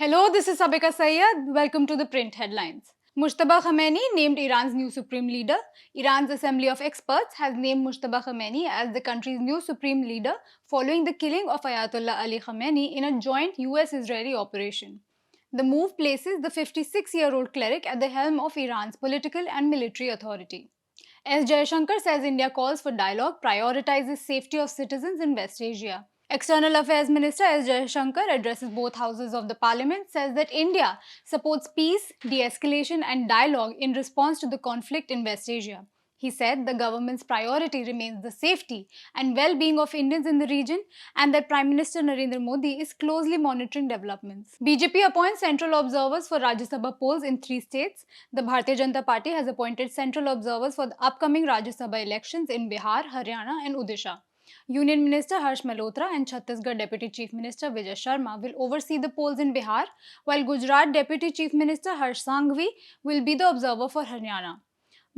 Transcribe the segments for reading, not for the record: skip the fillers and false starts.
Hello, this is Sabika Syed. Welcome to the print headlines. Mojtaba Khamenei named Iran's new supreme leader. Iran's Assembly of Experts has named Mojtaba Khamenei as the country's new supreme leader following the killing of Ayatollah Ali Khamenei in a joint US-Israeli operation. The move places the 56-year-old cleric at the helm of Iran's political and military authority. S Jaishankar says India calls for dialogue, prioritizes safety of citizens in West Asia. External Affairs Minister S Jaishankar addresses both houses of the parliament, says that India supports peace, de-escalation and dialogue in response to the conflict in West Asia. He said the government's priority remains the safety and well-being of Indians in the region and that Prime Minister Narendra Modi is closely monitoring developments. BJP appoints central observers for Rajya Sabha polls in 3 states. The Bharatiya Janata Party has appointed central observers for the upcoming Rajya Sabha elections in Bihar, Haryana and Odisha. Union Minister Harsh Malhotra and Chhattisgarh Deputy Chief Minister Vijay Sharma will oversee the polls in Bihar, while Gujarat Deputy Chief Minister Harsh Sanghvi will be the observer for Haryana.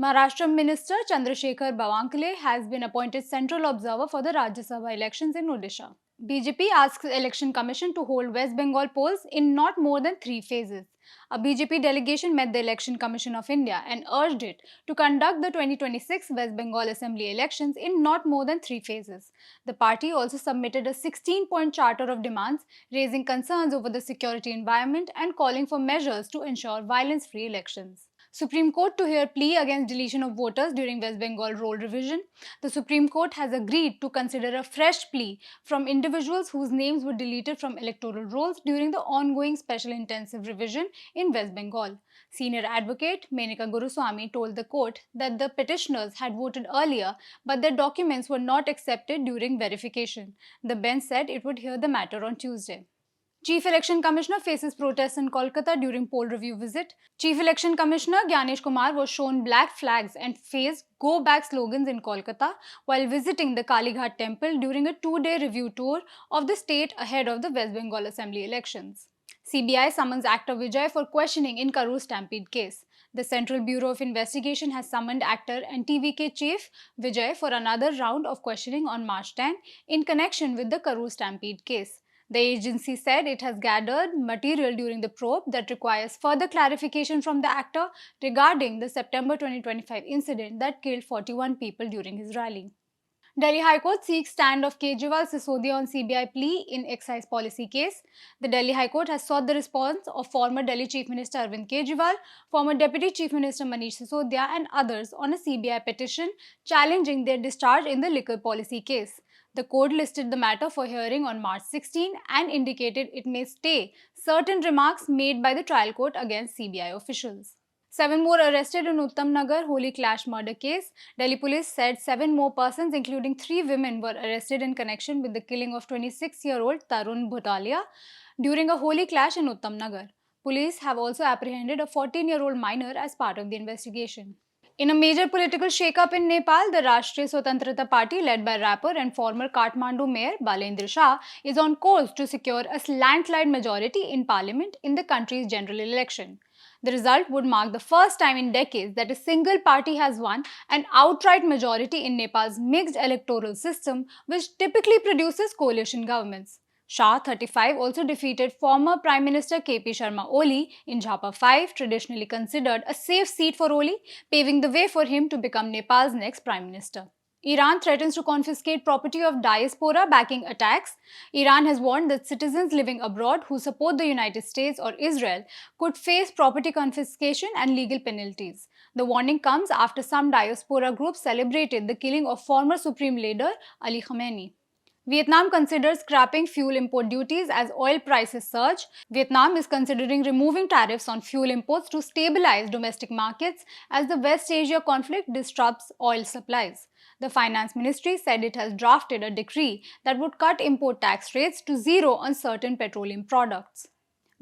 Maharashtra Minister Chandrasekhar Bawankale has been appointed central observer for the Rajya Sabha elections in Odisha. BJP asks Election Commission to hold West Bengal polls in not more than 3 phases. A BJP delegation met the Election Commission of India and urged it to conduct the 2026 West Bengal Assembly elections in not more than 3 phases. The party also submitted a 16-point charter of demands, raising concerns over the security environment and calling for measures to ensure violence-free elections. Supreme Court to hear plea against deletion of voters during West Bengal roll revision. The Supreme Court has agreed to consider a fresh plea from individuals whose names were deleted from electoral rolls during the ongoing special intensive revision in West Bengal. Senior advocate Menika Guruswamy told the court that the petitioners had voted earlier but their documents were not accepted during verification. The bench said it would hear the matter on Tuesday. Chief Election Commissioner faces protests in Kolkata during poll review visit. Chief Election Commissioner Gyanesh Kumar was shown black flags and faced "Go Back" slogans in Kolkata while visiting the Kalighat temple during a 2-day review tour of the state ahead of the West Bengal Assembly elections. CBI summons actor Vijay for questioning in Karur stampede case. The Central Bureau of Investigation has summoned actor and TVK chief Vijay for another round of questioning on March 10 in connection with the Karur stampede case. The agency said it has gathered material during the probe that requires further clarification from the actor regarding the September 2025 incident that killed 41 people during his rally. Delhi High Court seeks stand of Kejriwal Sisodia on CBI plea in excise policy case. The Delhi High Court has sought the response of former Delhi Chief Minister Arvind Kejriwal, former Deputy Chief Minister Manish Sisodia and others on a CBI petition challenging their discharge in the liquor policy case. The court listed the matter for hearing on March 16 and indicated it may stay certain remarks made by the trial court against CBI officials. 7 more arrested in Uttam Nagar Holy Clash murder case. Delhi police said 7 more persons, including 3 women, were arrested in connection with the killing of 26-year-old Tarun Bhutalia during a Holy Clash in Uttam Nagar. Police have also apprehended a 14-year-old minor as part of the investigation. In a major political shake-up in Nepal, the Rashtriya Swatantrata Party, led by rapper and former Kathmandu Mayor Balendra Shah, is on course to secure a landslide majority in parliament in the country's general election. The result would mark the first time in decades that a single party has won an outright majority in Nepal's mixed electoral system, which typically produces coalition governments. Shah, 35, also defeated former Prime Minister KP Sharma Oli in Jhapa 5, traditionally considered a safe seat for Oli, paving the way for him to become Nepal's next Prime Minister. Iran threatens to confiscate property of diaspora backing attacks. Iran has warned that citizens living abroad who support the United States or Israel could face property confiscation and legal penalties. The warning comes after some diaspora groups celebrated the killing of former Supreme Leader Ali Khamenei. Vietnam considers scrapping fuel import duties as oil prices surge. Vietnam is considering removing tariffs on fuel imports to stabilize domestic markets as the West Asia conflict disrupts oil supplies. The Finance Ministry said it has drafted a decree that would cut import tax rates to 0 on certain petroleum products.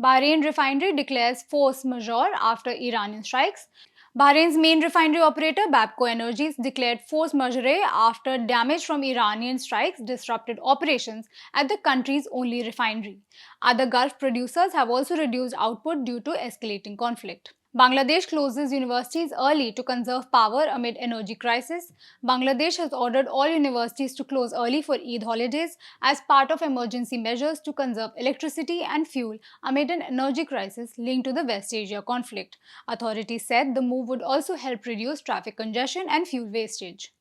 Bahrain refinery declares force majeure after Iranian strikes. Bahrain's main refinery operator Bapco Energies declared force majeure after damage from Iranian strikes disrupted operations at the country's only refinery. Other Gulf producers have also reduced output due to escalating conflict. Bangladesh closes universities early to conserve power amid energy crisis. Bangladesh has ordered all universities to close early for Eid holidays as part of emergency measures to conserve electricity and fuel amid an energy crisis linked to the West Asia conflict. Authorities said the move would also help reduce traffic congestion and fuel wastage.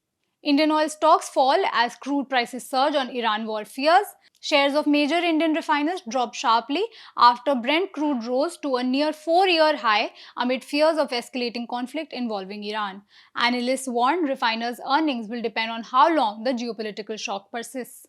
Indian oil stocks fall as crude prices surge on Iran war fears. Shares of major Indian refiners dropped sharply after Brent crude rose to a near 4-year high amid fears of escalating conflict involving Iran. Analysts warned refiners' earnings will depend on how long the geopolitical shock persists.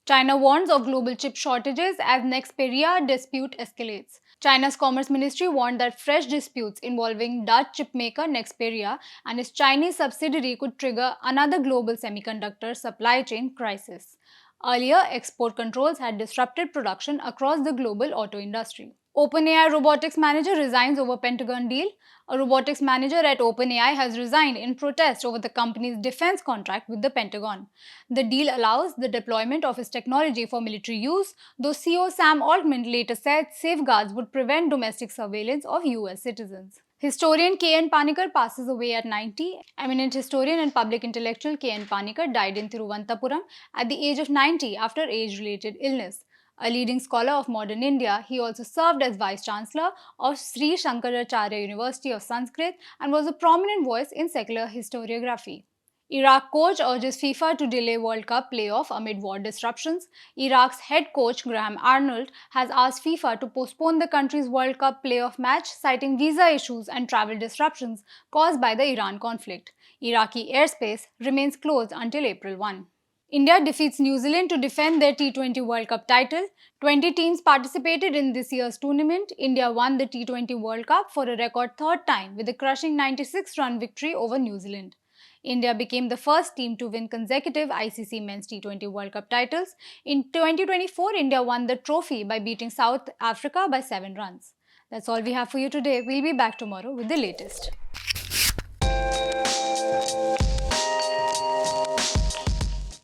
China warns of global chip shortages as Nexperia dispute escalates. China's Commerce Ministry warned that fresh disputes involving Dutch chipmaker Nexperia and its Chinese subsidiary could trigger another global semiconductor supply chain crisis. Earlier, export controls had disrupted production across the global auto industry. OpenAI robotics manager resigns over Pentagon deal. A robotics manager at OpenAI has resigned in protest over the company's defense contract with the Pentagon. The deal allows the deployment of its technology for military use, though CEO Sam Altman later said safeguards would prevent domestic surveillance of US citizens. Historian K.N. Panikar passes away at 90. Eminent historian and public intellectual K.N. Panikar died in Thiruvananthapuram at the age of 90 after age-related illness. A leading scholar of modern India, he also served as Vice Chancellor of Sri Shankaracharya University of Sanskrit and was a prominent voice in secular historiography. Iraq coach urges FIFA to delay World Cup playoff amid war disruptions. Iraq's head coach Graham Arnold has asked FIFA to postpone the country's World Cup playoff match, citing visa issues and travel disruptions caused by the Iran conflict. Iraqi airspace remains closed until April 1. India defeats New Zealand to defend their T20 World Cup title. 20 teams participated in this year's tournament. India won the T20 World Cup for a record third time with a crushing 96-run victory over New Zealand. India became the first team to win consecutive ICC Men's T20 World Cup titles. In 2024, India won the trophy by beating South Africa by 7 runs. That's all we have for you today. We'll be back tomorrow with the latest.